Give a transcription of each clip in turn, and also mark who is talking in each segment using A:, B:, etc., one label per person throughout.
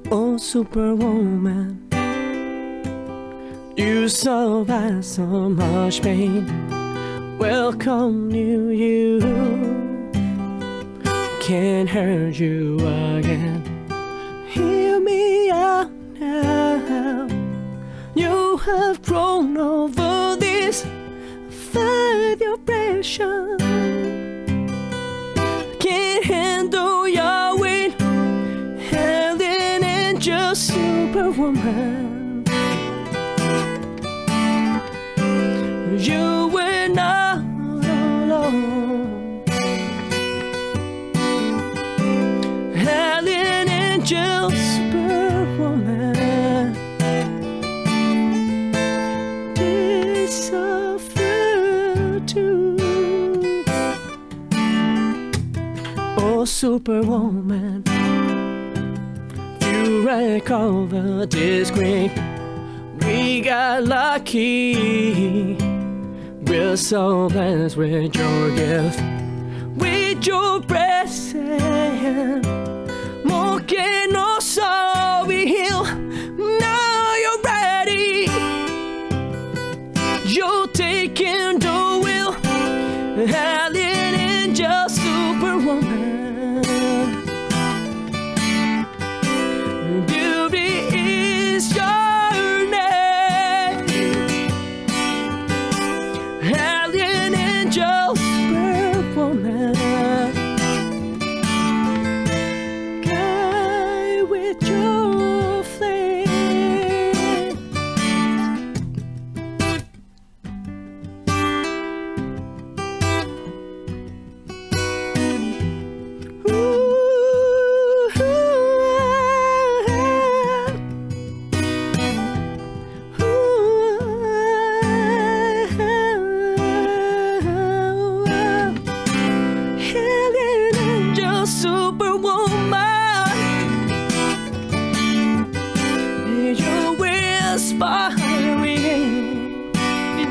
A: Oh, Superwoman, you survived so much pain. Welcome to you. Can't hurt you again. Hear me out now. You have grown over this. Fight your pressure. Can't handle your weight. Held in angel, Superwoman. You were not alone. Held in angel, Superwoman. They suffer too. Oh, Superwoman, you recovered this grave. We got lucky. We're so blessed with your gift, with your presence. More can no soul be healed. Now you're ready. You're taking the wheel. Helen angel, Superwoman. Beauty is your name. Helen angel, Superwoman. Guide with your flame. Helen angel, Superwoman. You're inspiring.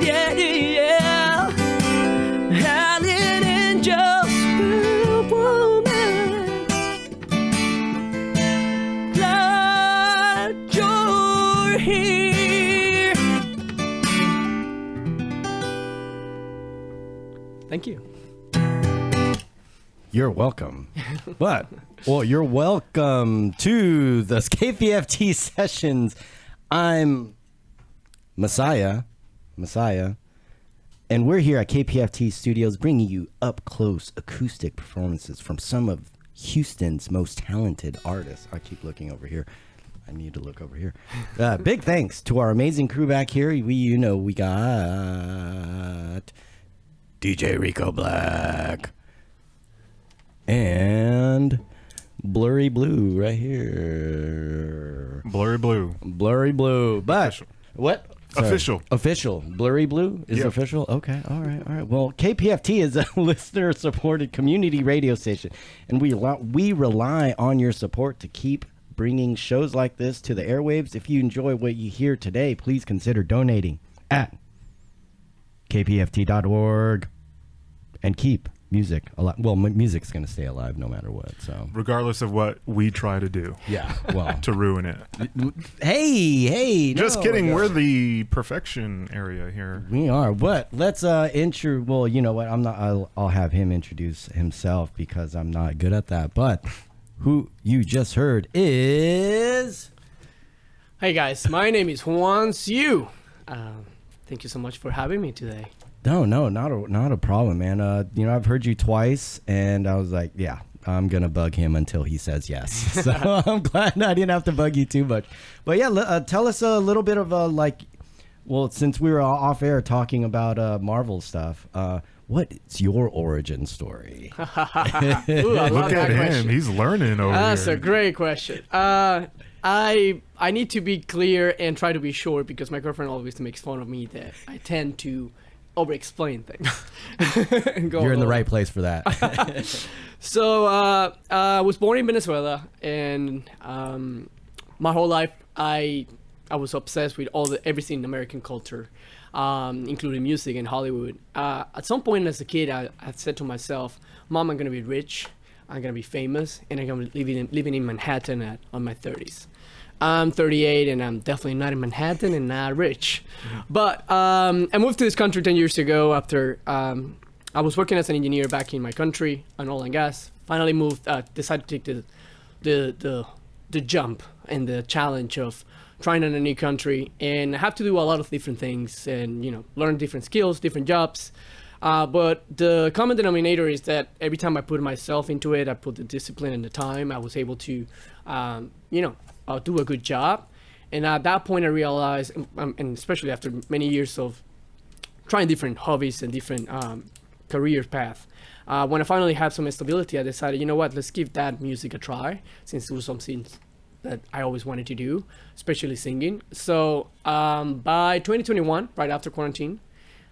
A: Yeah, yeah. Helen angel, Superwoman. Glad you're here. Thank you.
B: You're welcome. But, well, you're welcome to the KPFT Sessions. I'm Messiah, and we're here at KPFT Studios bringing you up-close acoustic performances from some of Houston's most talented artists. I keep looking over here. I need to look over here. Big thanks to our amazing crew back here. We got DJ Rico Black and Blurry Blue right here.
C: Blurry Blue.
B: But
C: Official.
B: what? Sorry. Official. Blurry Blue is
C: Yep.
B: official. Okay. All right. Well, KPFT is a listener-supported community radio station, and we rely on your support to keep bringing shows like this to the airwaves. If you enjoy what you hear today, please consider donating at kpft.org and keep music alive. Well, music's going to stay alive no matter what. So,
C: Regardless of what we try to do
B: yeah. Well,
C: to ruin it.
B: hey.
C: Just
B: no,
C: kidding.
B: no.
C: We're the perfection area here.
B: We are, but let's well, you know what? I'll have him introduce himself because I'm not good at that. But who you just heard is
A: Hey guys, my name is Juan Siu. Thank you so much for having me today.
B: no, not a problem, man. I've heard you twice, and I was like, yeah, I'm gonna bug him until he says yes. So I'm glad I didn't have to bug you too much. But yeah, tell us a little bit of well, since we were off air talking about Marvel stuff, what's your origin story?
A: Ooh, I love
C: Look
A: that
C: at him.
A: question.
C: He's learning over
A: That's
C: here.
A: a great question. I need to be clear and try to be short because my girlfriend always makes fun of me that I tend to over-explain things. And go
B: You're in the
A: over.
B: right place for that.
A: So I was born in Venezuela, and my whole life I was obsessed with everything in American culture, including music and Hollywood. At some point as a kid, I said to myself, "Mom, I'm gonna be rich. I'm gonna be famous, and I'm gonna be living in Manhattan on my 30s. I'm 38, and I'm definitely not in Manhattan and not rich. But I moved to this country 10 years ago after I was working as an engineer back in my country on oil and gas. Finally moved, decided to take the jump and the challenge of trying in a new country, and I have to do a lot of different things and learn different skills, different jobs. But the common denominator is that every time I put myself into it, I put the discipline and the time, I was able to, do a good job. And at that point, I realized, and especially after many years of trying different hobbies and different career path, when I finally had some stability, I decided, you know what, let's give that music a try, since it was something that I always wanted to do, especially singing. So by 2021, right after quarantine,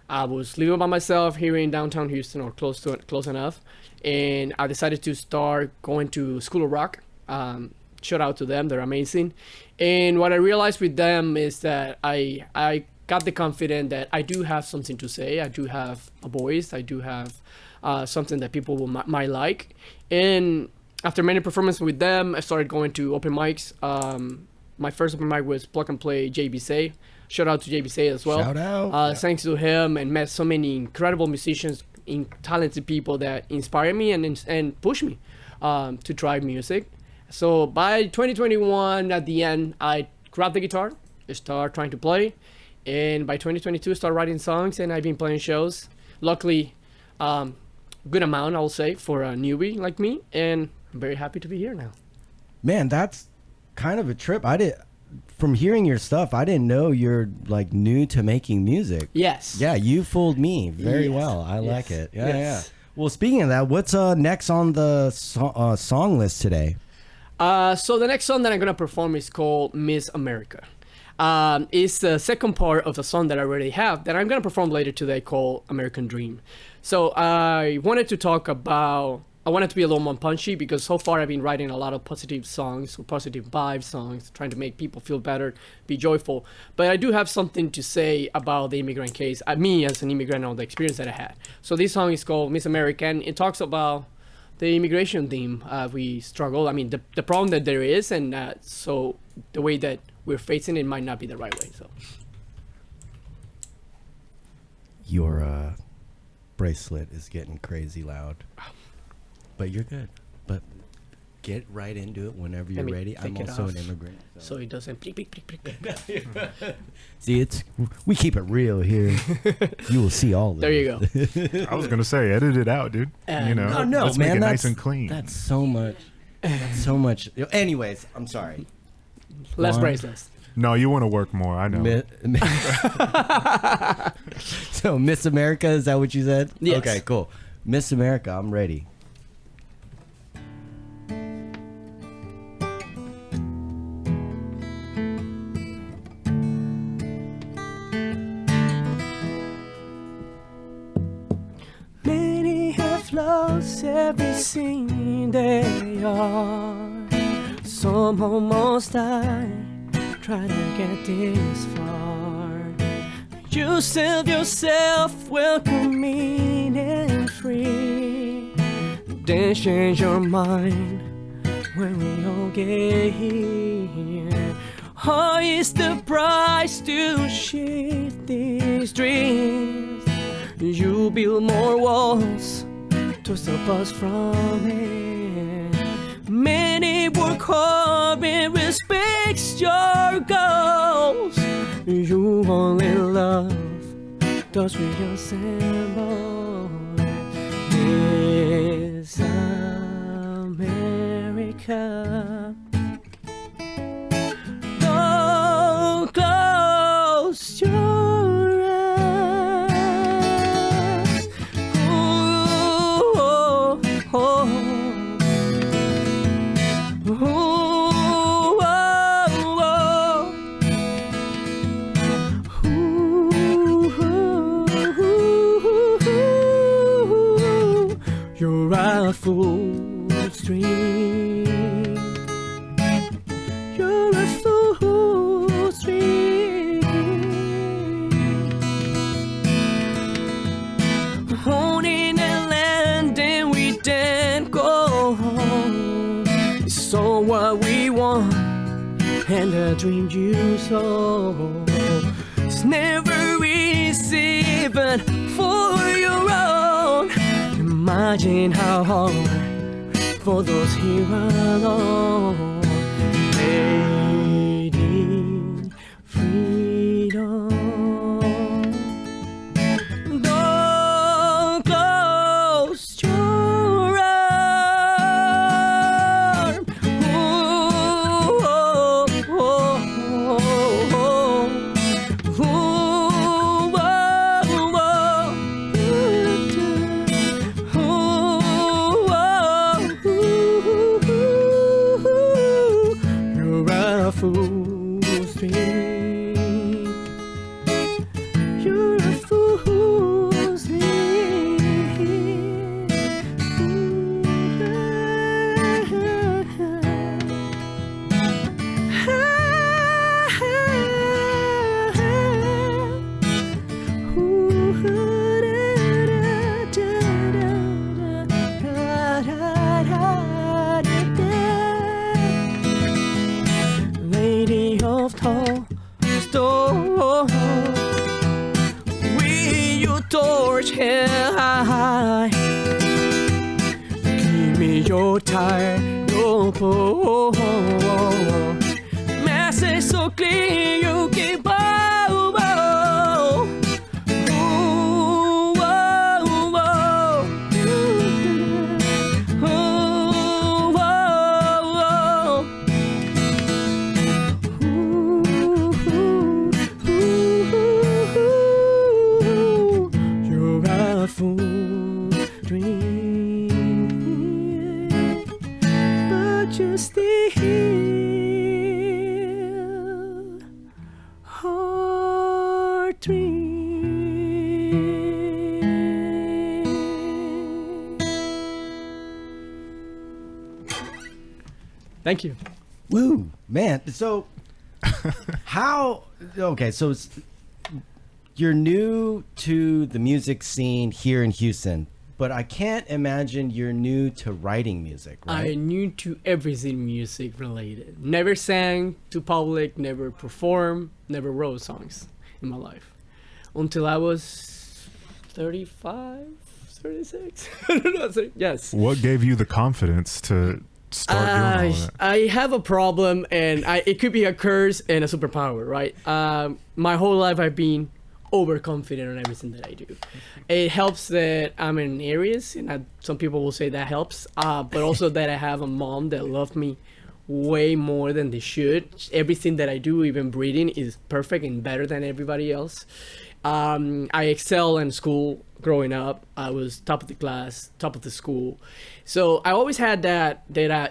A: I was living by myself here in downtown Houston, or close enough, and I decided to start going to School of Rock. Shout out to them, they're amazing. And what I realized with them is that I got the confidence that I do have something to say, I do have a voice, I do have something that people might like. And after many performances with them, I started going to open mics. My first open mic was Plug and Play JBC. Shout out to JBC as well.
B: Shout out.
A: Thanks to him, and met so many incredible musicians, talented people that inspire me and push me to try music. So by 2021, at the end, I grabbed the guitar, start trying to play, and by 2022, start writing songs, and I've been playing shows. Luckily, good amount, I'll say, for a newbie like me, and I'm very happy to be here now.
B: Man, that's kind of a trip. From hearing your stuff, I didn't know you're like new to making music.
A: Yes.
B: Yeah, you fooled me very
A: Yes.
B: well. I
A: Yes.
B: like it. Yeah,
A: Yes.
B: yeah. Well, speaking of that, what's next on the song list today?
A: So the next song that I'm gonna perform is called Miss America. It's the second part of the song that I already have that I'm gonna perform later today, called American Dream. So I wanted to be a little more punchy, because so far I've been writing a lot of positive songs, or positive vibe songs, trying to make people feel better, be joyful. But I do have something to say about the immigrant case, me as an immigrant, on the experience that I had. So this song is called Miss America, and it talks about the immigration theme. We struggle, the problem that there is, and so the way that we're facing it might not be the right way. So
B: Your bracelet is getting crazy loud. But you're good. But get right into it whenever you're ready. I'm also an immigrant.
A: So it doesn't blick, blick, blick, blick.
B: See, we keep it real here. You will see all of
A: There you
B: go.
C: I was gonna say, edit it out, dude.
B: No,
C: let's
B: man,
C: make it
B: that's
C: nice and clean.
B: That's so much. That's so much. Anyways, I'm sorry.
A: Less
B: Juan?
A: bracelets.
C: No, you want to work more. I know.
B: So Miss America, is that what you said?
A: Yes.
B: Okay, cool. Miss America, I'm ready.
A: Many have lost everything they are. Some almost died trying to get this far. You save yourself welcoming and free, then change your mind when we all get here. Oh, it's the price to shift these dreams. You build more walls to stop us from it. Many work hard and respect your goals. You only love those we assemble. This America. Don't close your eyes. Oh, oh, oh. You're a fool's dream. You're a fool's dream. Holding a land and we then go home. and the dream you sow is never easy, but for your own. Imagine how hard for those here alone, waiting freedom. Don't close your arm. Oh, oh, oh, oh, you're a fool's dream. You're a fool's Lady of tall stone, with your torch held high, give me your tire, your pole. Message so clear you can bow. You're a fool dream, but just still heart dream. Thank you.
B: Woo, man. So, how? Okay, so you're new to the music scene here in Houston, but I can't imagine you're new to writing music, right?
A: I'm new to everything music related. Never sang to public, never performed, never wrote songs in my life until I was 35, 36. I don't know. Yes.
C: What gave you the confidence to start doing all that?
A: I have a problem, and it could be a curse and a superpower, right? My whole life I've been overconfident on everything that I do. It helps that I'm in areas, and some people will say that helps, but also that I have a mom that loved me way more than they should. Everything that I do, even breathing, is perfect and better than everybody else. I excel in school growing up. I was top of the class, top of the school. So I always had that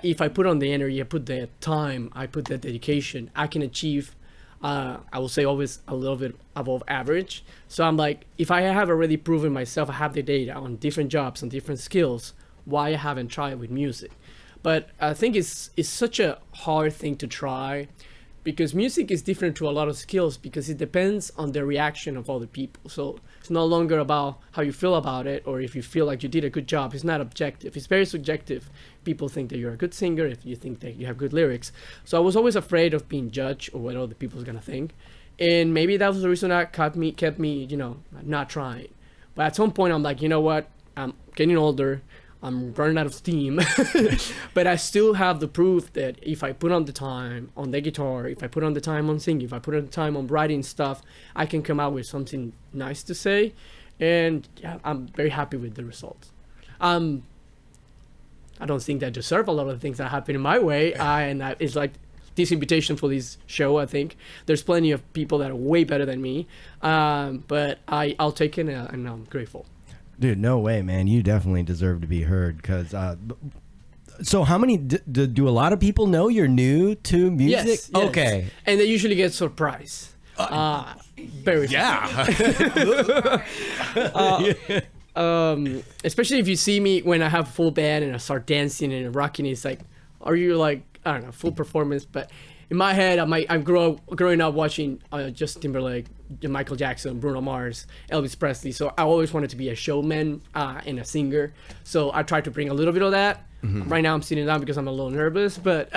A: if I put on the energy, I put the time, I put the dedication, I can achieve, I will say always a little bit above average. So I'm like, if I have already proven myself, I have the data on different jobs, on different skills, why I haven't tried with music? But I think it's such a hard thing to try, because music is different to a lot of skills, because it depends on the reaction of other people. So it's no longer about how you feel about it, or if you feel like you did a good job. It's not objective. It's very subjective. People think that you're a good singer if you think that you have good lyrics. So I was always afraid of being judged or what other people's gonna think. And maybe that was the reason that kept me, not trying. But at some point I'm like, you know what? I'm getting older. I'm running out of steam, but I still have the proof that if I put on the time on the guitar, if I put on the time on singing, if I put on the time on writing stuff, I can come out with something nice to say. And yeah, I'm very happy with the results. I don't think that I deserve a lot of the things that happen in my way. It's like this invitation for this show. I think there's plenty of people that are way better than me, but I'll take it, and I'm grateful.
B: Dude, no way, man. You definitely deserve to be heard. Because, so how many do a lot of people know you're new to music?
A: Yes.
B: Okay,
A: and they usually get surprised. Very especially if you see me when I have full band and I start dancing and rocking. It's like, are you like I don't know, full performance. But in my head, I'm growing up watching Justin Timberlake, Michael Jackson, Bruno Mars, Elvis Presley. So I always wanted to be a showman and a singer. So I tried to bring a little bit of that. Right now I'm sitting down because I'm a little nervous, but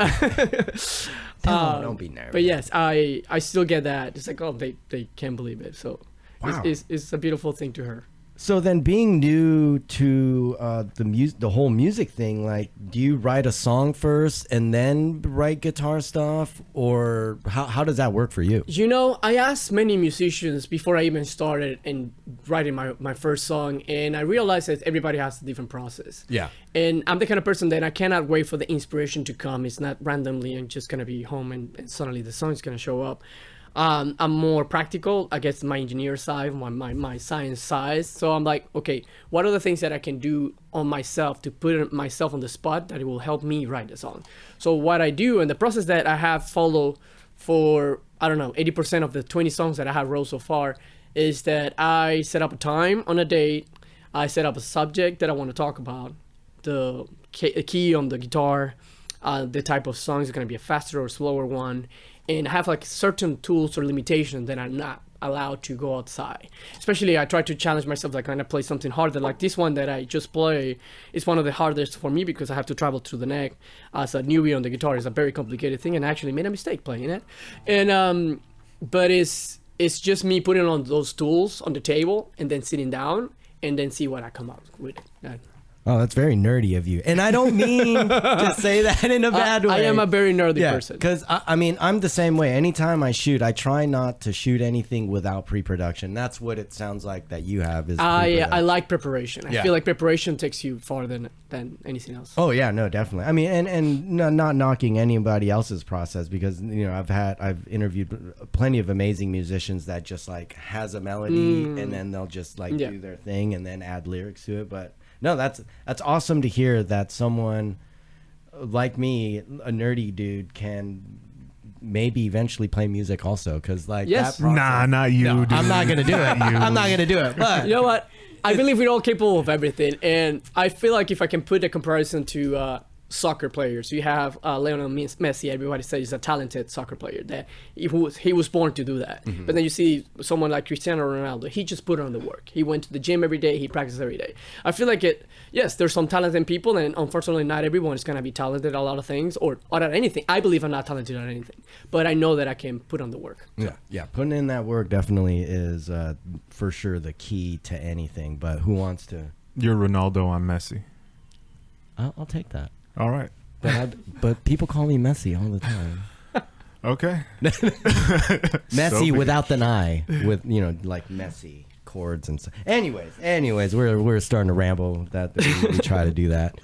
B: don't be nervous.
A: But yes, I still get that. It's like, oh, they can't believe it. So
B: Wow.
A: it's a beautiful thing to her.
B: So then, being new to the whole music thing, like, do you write a song first and then write guitar stuff, or how does that work for you?
A: You know, I asked many musicians before I even started in writing my first song, and I realized that everybody has a different process.
B: Yeah.
A: And I'm the kind of person that I cannot wait for the inspiration to come. It's not randomly and just gonna be home and suddenly the song is gonna show up. I'm more practical, I guess, my engineer side, my science side. So I'm like, okay, what are the things that I can do on myself to put myself on the spot that it will help me write the song? So what I do, and the process that I have followed for, I don't know, 80% of the 20 songs that I have wrote so far, is that I set up a time on a date, I set up a subject that I want to talk about, the key on the guitar, the type of song is going to be a faster or slower one, and have like certain tools or limitations that I'm not allowed to go outside. Especially I try to challenge myself, like when I play something harder, like this one that I just play is one of the hardest for me because I have to travel to the neck. As a newbie on the guitar, is a very complicated thing, and I actually made a mistake playing it. And but it's just me putting on those tools on the table and then sitting down and then see what I come up with.
B: Oh, that's very nerdy of you. And I don't mean to say that in a bad way.
A: I am a very nerdy person.
B: Because, I mean, I'm the same way. Anytime I shoot, I try not to shoot anything without pre-production. That's what it sounds like that you have is
A: I like preparation. I
B: Yeah.
A: feel like preparation takes you farther than anything else.
B: Oh, yeah, no, definitely. I mean, and not knocking anybody else's process because, you know, I've interviewed plenty of amazing musicians that just, like, has a melody and then they'll just, like, do their thing and then add lyrics to it. But no, that's awesome to hear that someone like me, a nerdy dude, can maybe eventually play music also. Because like
A: Yes.
B: that process,
C: Nah, not you, dude.
B: I'm not gonna do it. I'm not gonna do it. But
A: You know what? I believe we're all capable of everything, and I feel like if I can put a comparison to soccer players, you have Lionel Messi. Everybody says he's a talented soccer player. That he was born to do that. But then you see someone like Cristiano Ronaldo. He just put on the work. He went to the gym every day. He practiced every day. I feel like yes, there's some talented people, and unfortunately, not everyone is gonna be talented at a lot of things or at anything. I believe I'm not talented at anything, but I know that I can put on the work.
B: yeah, putting in that work definitely is for sure the key to anything. But who wants to?
C: You're Ronaldo, I'm Messi.
B: I'll take that.
C: All right.
B: But people call me Messi all the time.
C: Okay.
B: Messi
C: So be
B: without the I, with like messy chords and stuff. Anyways, we're starting to ramble. That we try to do that.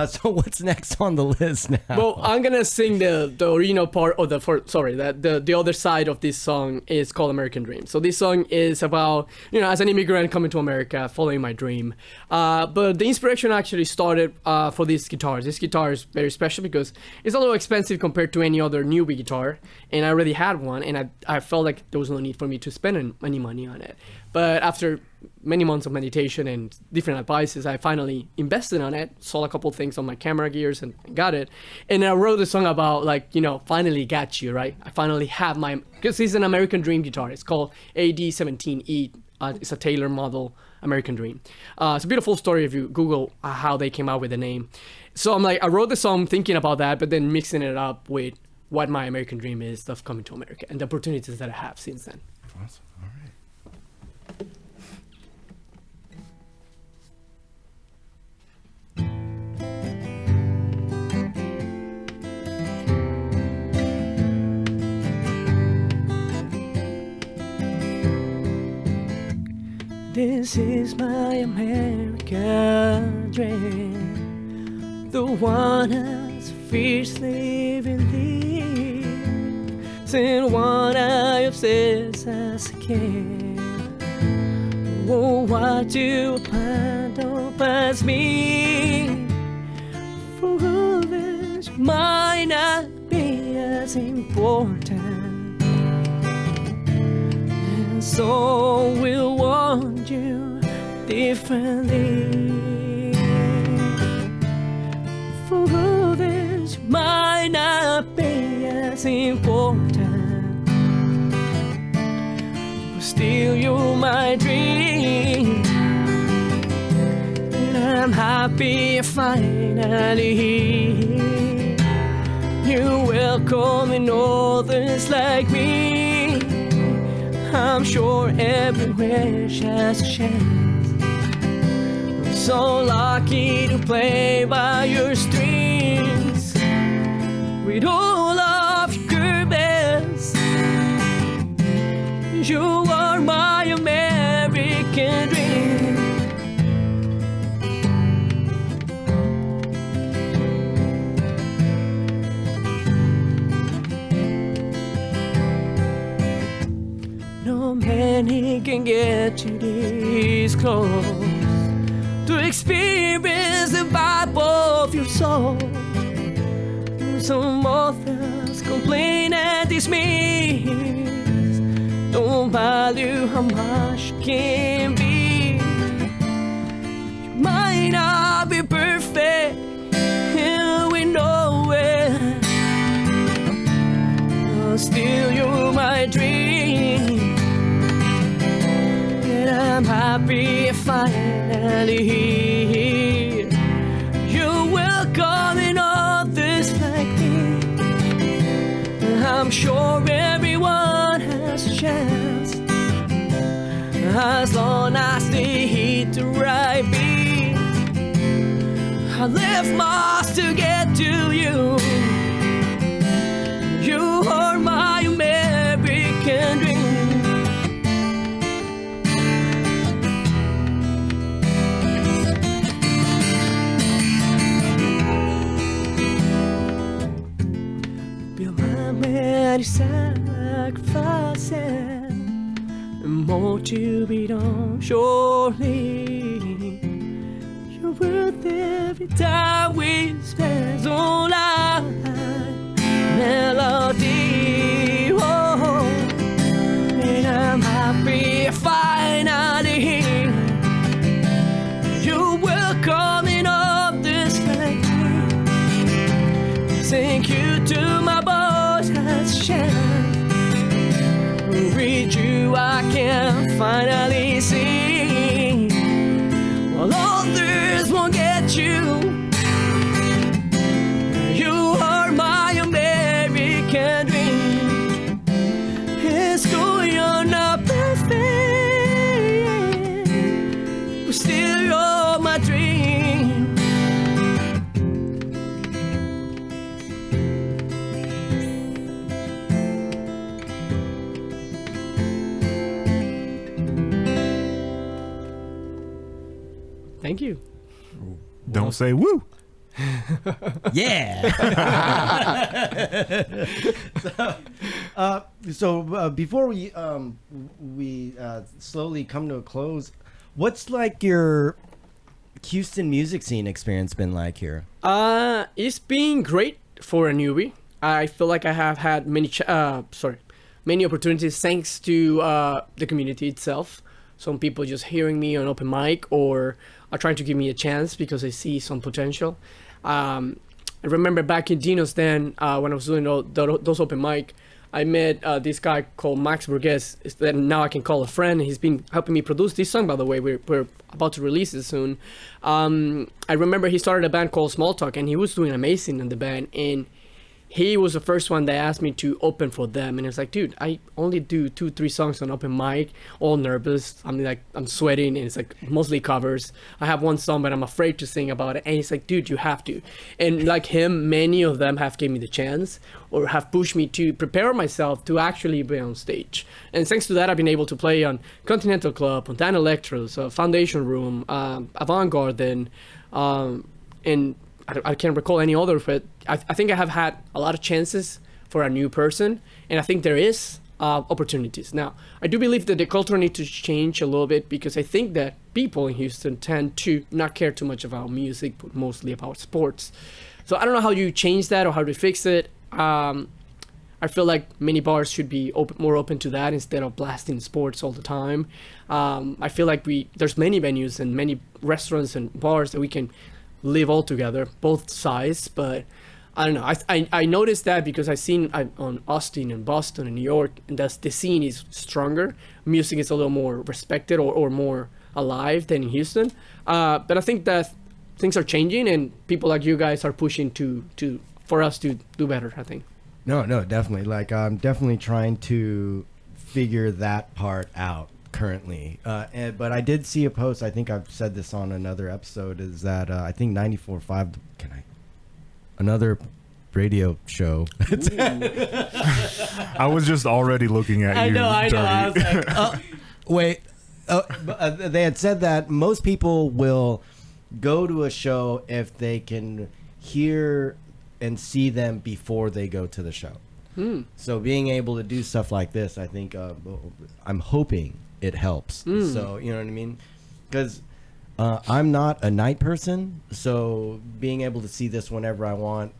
B: So what's next on the list now?
A: Well, I'm gonna sing the original part of the other side of this song is called American Dream. So this song is about, as an immigrant coming to America, following my dream. But the inspiration actually started for these guitars. This guitar is very special because it's a little expensive compared to any other newbie guitar, and I already had one, and I felt like there was no need for me to spend any money on it. But after many months of meditation and different advices, I finally invested on it, sold a couple things on my camera gears and got it. And I wrote a song about finally got you, right? I finally have because it's an American Dream guitar. It's called AD17E. It's a Taylor model American Dream. It's a beautiful story if you Google how they came out with the name. So I'm like, I wrote the song thinking about that, but then mixing it up with what my American Dream is of coming to America and the opportunities that I have since then.
B: Awesome. All right.
A: This is my American dream, the one as fiercely believe, and one I obsess as a king. Oh, why do a paddle pass me? For this might not be as important. So we'll want you differently. For this might not as important. But still you're my dream. And I'm happy finally here. You're welcoming others like me. I'm sure everywhere has a chance. I'm so lucky to play by your strings with all of your curves. You are my American dream. No many can get you this close to experience the vibe of your soul. Some authors complain and dismiss, don't value how much can be. You might not be perfect, and we know it, but still you're my dream. And I'm happy finally here. You're welcome in others like me. I'm sure everyone has a chance, as long as they hit the right beat. I left most to get to you. You are my American dream. Many sacrifices and more to be done, surely. You're worth every time we spend on our melody. Oh, and I'm happy finally here. You're welcoming up this like me. Thank you to my boss has chance. With you I can finally see, while others won't get you. You are my American dream. It's cool you're not perfect, but still you're my dream. Thank you.
C: Don't say woo.
B: Yeah. So before we slowly come to a close, what's like your Houston music scene experience been like here?
A: It's been great for a newbie. I feel like I have had many opportunities thanks to the community itself. Some people just hearing me on open mic or are trying to give me a chance because they see some potential. I remember back in Dino's Den, when I was doing those open mic, I met this guy called Max Burgess that now I can call a friend. He's been helping me produce this song, by the way. We're about to release it soon. I remember he started a band called Small Talk, and he was doing amazing in the band. And he was the first one that asked me to open for them, and it was like, dude, I only do 2-3 songs on open mic, all nervous. I'm sweating, and it's like mostly covers. I have one song, but I'm afraid to sing about it. And he's like, dude, you have to. And like him, many of them have given me the chance or have pushed me to prepare myself to actually be on stage. And thanks to that, I've been able to play on Continental Club, on Dan Electros, Foundation Room, Avant-Garde, and I can't recall any other, but I think I have had a lot of chances for a new person, and I think there is opportunities. Now, I do believe that the culture needs to change a little bit, because I think that people in Houston tend to not care too much about music, but mostly about sports. So I don't know how you change that or how to fix it. I feel like many bars should be more open to that instead of blasting sports all the time. I feel like there's many venues and many restaurants and bars that we can live all together, both sides, but I don't know. I noticed that because I've seen on Austin and Boston and New York, and the scene is stronger. Music is a little more respected or more alive than in Houston. But I think that things are changing, and people like you guys are pushing for us to do better, I think.
B: No, definitely. Like, I'm definitely trying to figure that part out currently. But I did see a post, I think I've said this on another episode, is that I think 94.5, another radio show.
C: I was just already looking at you.
A: I know. I was
C: Dirty.
A: like,
B: Wait, they had said that most people will go to a show if they can hear and see them before they go to the show. So being able to do stuff like this, I think, I'm hoping it helps. So, you know what I mean? Because I'm not a night person, so being able to see this whenever I want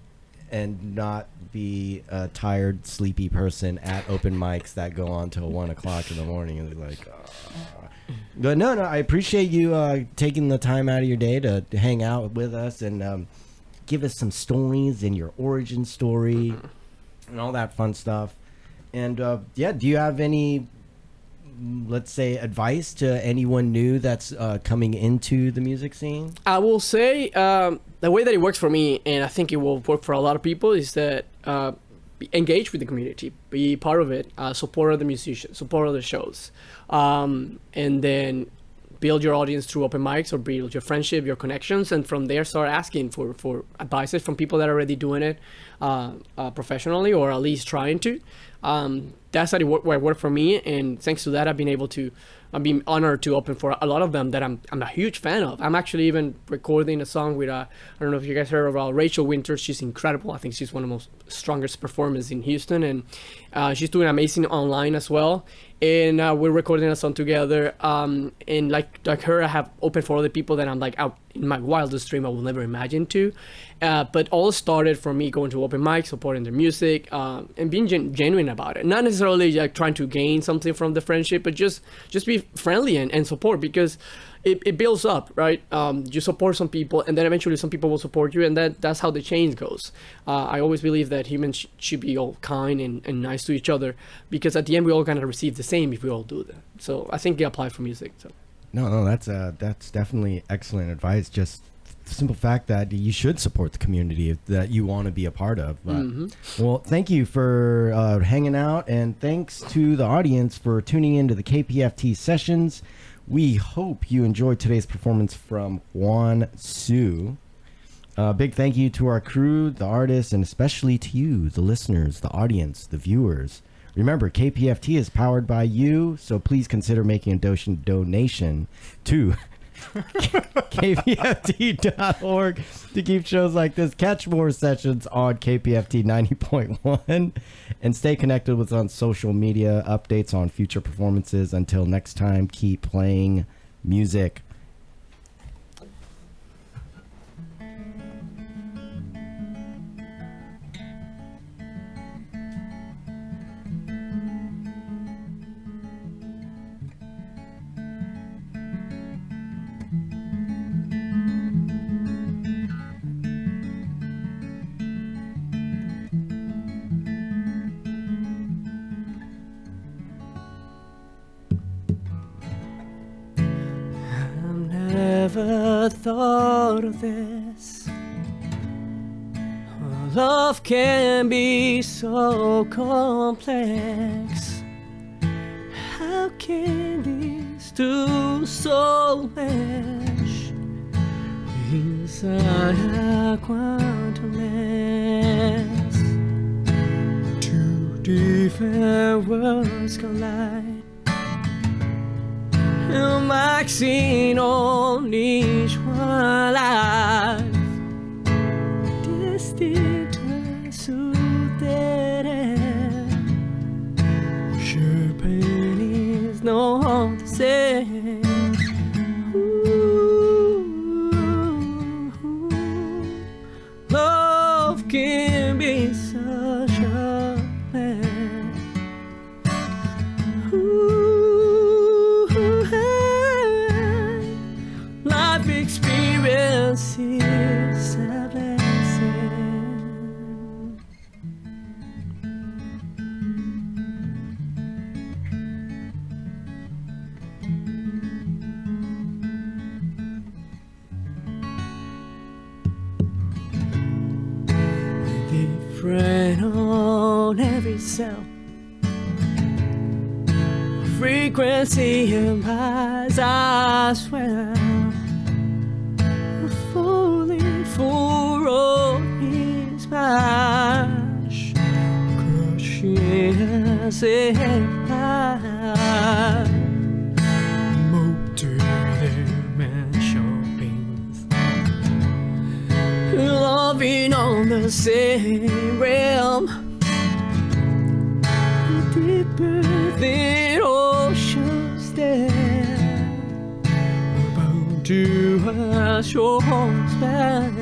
B: and not be a tired, sleepy person at open mics that go on till 1 o'clock in the morning is like... But no, I appreciate you taking the time out of your day to hang out with us and give us some stories and your origin story and all that fun stuff. And yeah, do you have any, let's say, advice to anyone new that's coming into the music scene?
A: I will say the way that it works for me, and I think it will work for a lot of people, is that engage with the community, be part of it, support other musicians, support other shows, and then build your audience through open mics or build your friendship, your connections, and from there start asking for advices from people that are already doing it professionally, or at least trying to. That's how it worked for me, and thanks to that I've been honored to open for a lot of them that I'm a huge fan of. I'm actually even recording a song with I don't know if you guys heard of Rachel Winters. She's incredible. I think she's one of the most strongest performers in Houston, and she's doing amazing online as well. And we're recording a song together. And like her, I have opened for other people that I'm like out in my wildest dream I will never imagine to. But all started from me going to open mics, supporting their music, and being genuine about it. Not necessarily like trying to gain something from the friendship, but just be friendly and support, because it builds up, right? You support some people, and then eventually some people will support you, and that's how the chain goes. I always believe that humans should be all kind and nice to each other, because at the end we all kind of receive the same if we all do that. So I think it applies for music. So.
B: No, that's definitely excellent advice. Just the simple fact that you should support the community that you want to be a part of. But, well, thank you for hanging out, and thanks to the audience for tuning into the KPFT Sessions. We hope you enjoyed today's performance from Juan Siu. Big thank you to our crew, the artists, and especially to you, the listeners, the audience, the viewers. Remember, KPFT is powered by you, so please consider making a donation to kpft.org to keep shows like this. Catch more sessions on KPFT 90.1 and stay connected with us on social media, updates on future performances. Until next time, keep playing music.
A: Never thought of this. Love can be so complex. How can these two so mesh inside a quantumness? Two different worlds collide. Maxing on each one life, destined to soothe that end. Sure, pain is not the same. Love can be such a man. Experience is a blessing. written on every cell. Frequency in my eyes, I swear. Fully for all his smash, crushing as a headline. Motor dimensions, loving on the same realm, deeper than oceans there, about to a short span.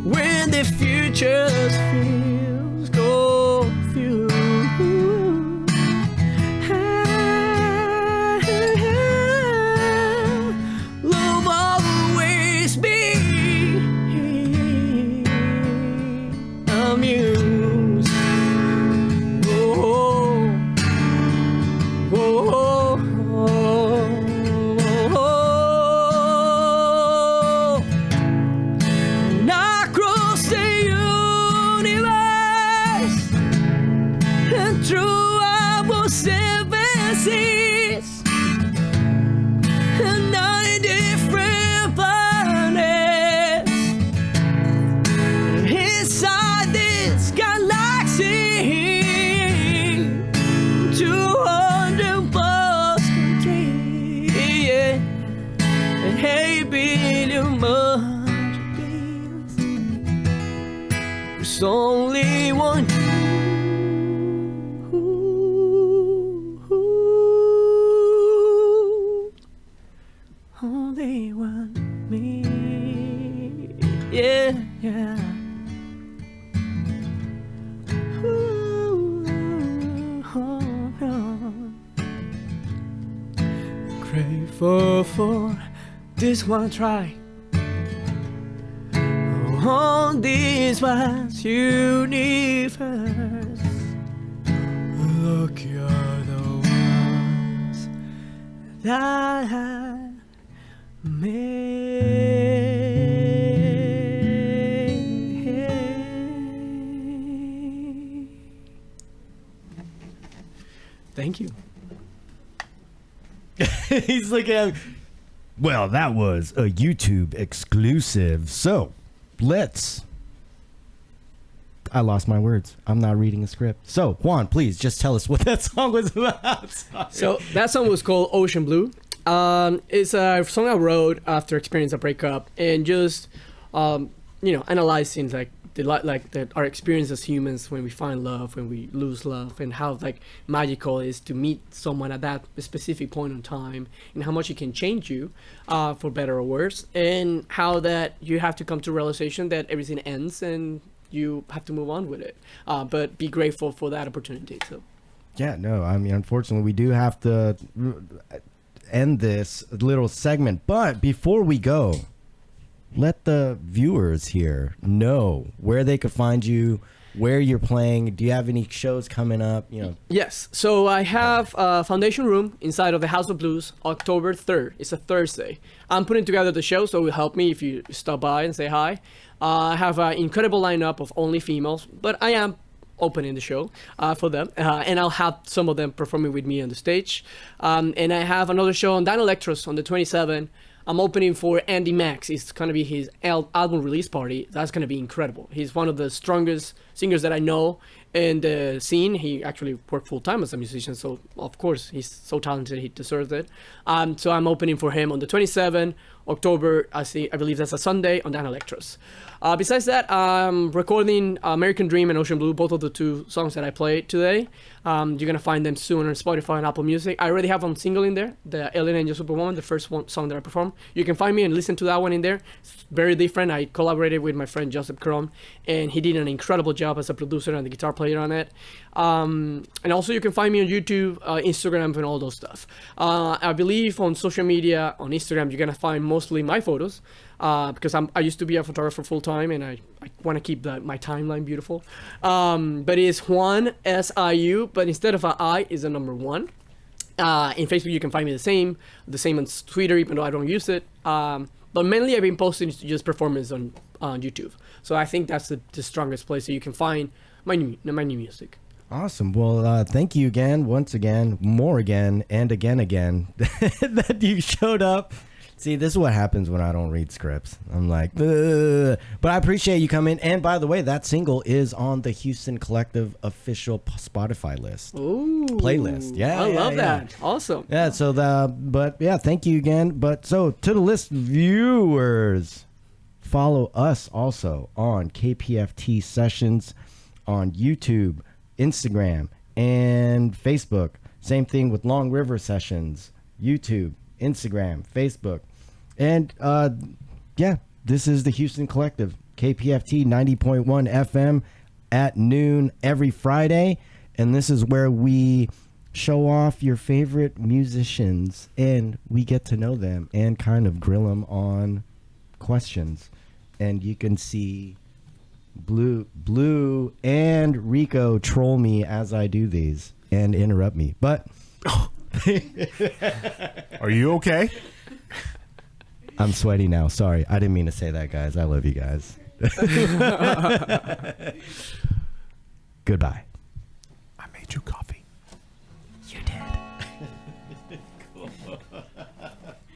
A: When the future feels confused, love always be amused. Oh, oh, oh. And I cross the universe and through our seven seas and 9 different planets inside this galaxy. 200 plus countries, yeah, and 8 billion much beings. There's only one you, only one me, yeah, yeah. Grateful for this one try on this vast universe. Look, you're the ones that I made. Thank you.
B: He's looking at me. Well, that was a YouTube exclusive. So, I lost my words. I'm not reading a script. So, Juan, please just tell us what that song was about. Sorry.
A: So that song was called Ocean Blue. It's a song I wrote after experiencing a breakup and just, analyzing our experience as humans when we find love, when we lose love, and how magical it is to meet someone at that specific point in time, and how much it can change you, for better or worse, and how that you have to come to realization that everything ends and you have to move on with it, but be grateful for that opportunity. So.
B: Yeah, no, I mean, unfortunately, we do have to end this little segment, but before we go, let the viewers here know where they could find you, where you're playing. Do you have any shows coming up?
A: Yes. So I have a foundation room inside of the House of Blues, October 3rd. It's a Thursday. I'm putting together the show, so it will help me if you stop by and say hi. I have an incredible lineup of only females, but I am opening the show for them, and I'll have some of them performing with me on the stage. And I have another show on Dan Electros on the 27th. I'm opening for Andy Max. It's going to be his album release party. That's going to be incredible. He's one of the strongest singers that I know in the scene. He actually worked full-time as a musician, so of course he's so talented, he deserves it. So I'm opening for him on the 27th October. I believe that's a Sunday on Dan Electros. Besides that, I'm recording American Dream and Ocean Blue, both of the two songs that I played today. You're going to find them soon on Spotify and Apple Music. I already have one single in there, the Alien Angel Superwoman, the first song that I performed. You can find me and listen to that one in there. It's very different. I collaborated with my friend Joseph Crom, and he did an incredible job as a producer and the guitar player on it. And also you can find me on YouTube, Instagram, and all those stuff. I believe on social media, on Instagram, you're going to find mostly my photos. Because I used to be a photographer full time, and I want to keep my timeline beautiful. But it's Juan Siu, but instead of an I is a number 1. In Facebook you can find me the same on Twitter, even though I don't use it. But mainly I've been posting just performance on YouTube. So I think that's the strongest place that you can find my new music.
B: Awesome. Well, thank you again, once again, more again, and again, that you showed up. See, this is what happens when I don't read scripts. I'm like, ugh. But I appreciate you coming. And by the way, that single is on the Houston Collective official Spotify list.
A: Ooh.
B: Playlist. Yeah.
A: I love that. Awesome.
B: Yeah. So but yeah, thank you again. But so to the list viewers, follow us also on KPFT Sessions on YouTube, Instagram, and Facebook. Same thing with Long River Sessions, YouTube, Instagram, Facebook. And yeah, this is the Houston Collective, KPFT 90.1 FM at noon every Friday. And this is where we show off your favorite musicians and we get to know them and kind of grill them on questions. And you can see Blue and Rico troll me as I do these and interrupt me. But
C: Are you okay?
B: I'm sweaty now. Sorry. I didn't mean to say that, guys. I love you guys. Goodbye.